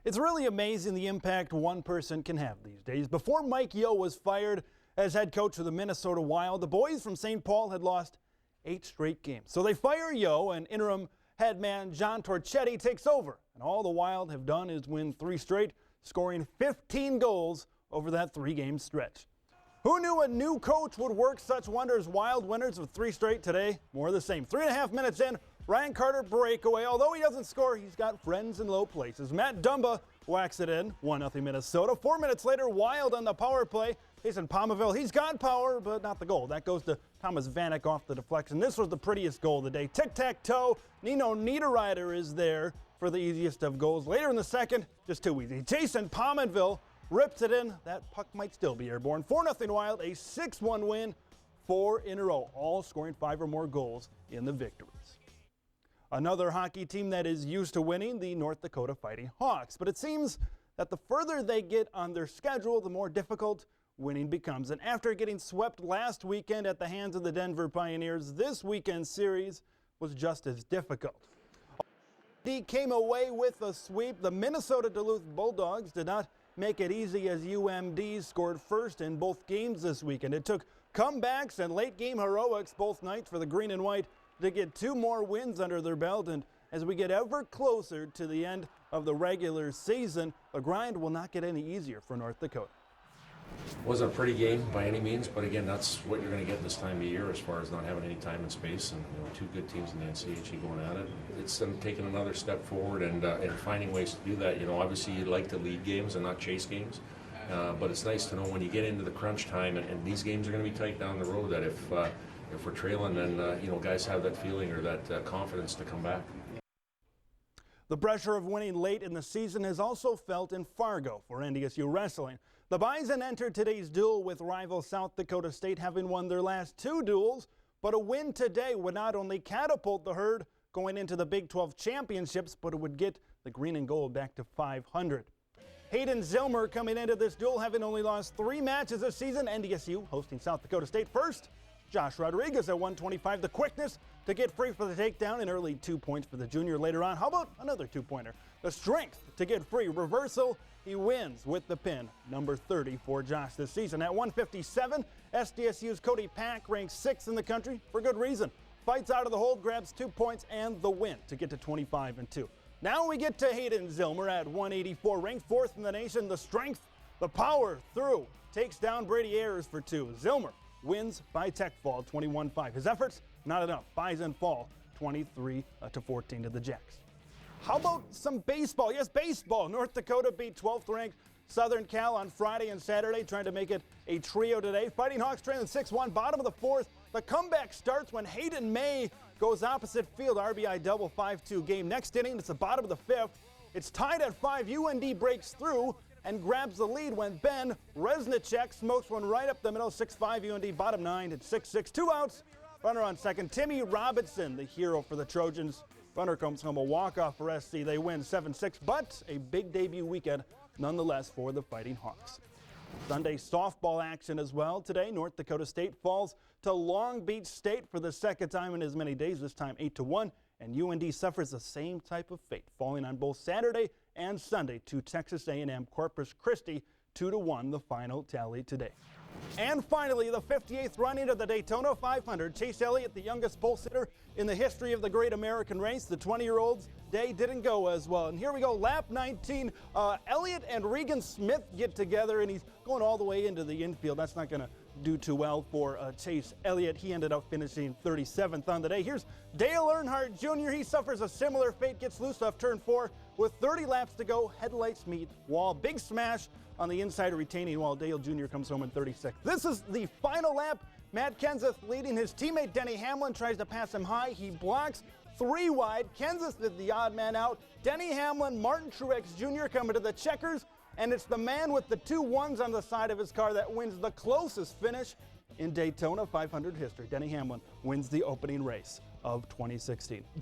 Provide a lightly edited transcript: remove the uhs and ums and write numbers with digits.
It's really amazing the impact one person can have these days. Before Mike Yeo was fired as head coach of the Minnesota Wild, the boys from St. Paul had lost 8 straight games. So they fire Yeo, and interim head man John Torchetti takes over. And all the Wild have done is win 3 straight, scoring 15 goals over that 3-game stretch. Who knew a new coach would work such wonders? Wild winners of 3 straight today. More of the same. 3.5 minutes in, Ryan Carter breakaway. Although he doesn't score, he's got friends in low places. Matt Dumba whacks it in. 1-0 Minnesota. 4 minutes later, Wild on the power play. Jason Palmaville, he's got power, but not the goal. That goes to Thomas Vanek off the deflection. This was the prettiest goal of the day. Tic-tac-toe. Nino Niederreiter is there for the easiest of goals. Later in the second, just too easy. Jason Palmaville rips it in. That puck might still be airborne. 4-0 Wild, a 6-1 win, 4 in a row, all scoring 5 or more goals in the victories. Another hockey team that is used to winning, the North Dakota Fighting Hawks. But it seems that the further they get on their schedule, the more difficult winning becomes. And after getting swept last weekend at the hands of the Denver Pioneers, this weekend's series was just as difficult. He came away with a sweep. The Minnesota Duluth Bulldogs did not make it easy as UMD scored first in both games this weekend. It took comebacks and late game heroics both nights for the green and white to get 2 more wins under their belt. And as we get ever closer to the end of the regular season, the grind will not get any easier for North Dakota. Wasn't a pretty game by any means, but again, that's what you're going to get this time of year as far as not having any time and space, and 2 good teams in the NCHC going at it. It's them taking another step forward and finding ways to do that. Obviously you'd like to lead games and not chase games, but it's nice to know when you get into the crunch time, and these games are going to be tight down the road, that if we're trailing, then guys have that feeling or that confidence to come back. The pressure of winning late in the season is also felt in Fargo for NDSU wrestling. The Bison entered today's duel with rival South Dakota State, having won their last 2 duels, but a win today would not only catapult the Herd going into the Big 12 championships, but it would get the green and gold back to 500. Hayden Zillmer coming into this duel having only lost 3 matches this season. NDSU hosting South Dakota State first. Josh Rodriguez at 125. The quickness to get free for the takedown, and early 2 points for the junior later on. How about another 2-pointer? The strength to get free. Reversal. He wins with the pin. Number 30 for Josh this season. At 157, SDSU's Cody Pack ranks 6th in the country for good reason. Fights out of the hold, grabs 2 points and the win to get to 25-2. Now we get to Hayden Zillmer at 184, ranked 4th in the nation. The strength, the power through, takes down Brady Ayers for 2. Zillmer wins by tech fall, 21-5. His efforts, not enough. Bison fall, 23-14 to the Jacks. How about some baseball? Yes, baseball. North Dakota beat 12th-ranked Southern Cal on Friday and Saturday, trying to make it a trio today. Fighting Hawks trailing 6-1, bottom of the 4th. The comeback starts when Hayden May goes opposite field, RBI double, 5-2 game. Next inning, it's the bottom of the 5th. It's tied at 5. UND breaks through and grabs the lead when Ben Resnicek smokes one right up the middle. 6-5 UND, bottom 9 at 6-6. 2 outs, runner on second. Timmy Robinson, the hero for the Trojans. Runner comes home, a walk-off for SC. They win 7-6, but a big debut weekend nonetheless for the Fighting Hawks. Sunday softball action as well. Today, North Dakota State falls to Long Beach State for the second time in as many days, this time 8-1. And UND suffers the same type of fate, falling on both Saturday and Sunday to Texas A&M Corpus Christi, 2-1, the final tally today. And finally, the 58th running of the Daytona 500. Chase Elliott, the youngest pole sitter in the history of the Great American Race. The 20-year-old's day didn't go as well. And here we go, lap 19. Elliott and Regan Smith get together, and he's going all the way into the infield. That's not going to do too well for Chase Elliott. He ended up finishing 37th on the day. Here's Dale Earnhardt Jr. He suffers a similar fate, gets loose off turn 4 with 30 laps to go. Headlights meet wall. Big smash on the inside retaining wall. Dale Jr. comes home in 36th. This is the final lap. Matt Kenseth leading his teammate Denny Hamlin, tries to pass him high. He blocks 3 wide. Kenseth is the odd man out. Denny Hamlin, Martin Truex Jr. coming to the checkers, and it's the man with the 2 1s on the side of his car that wins the closest finish in Daytona 500 history. Denny Hamlin wins the opening race of 2016.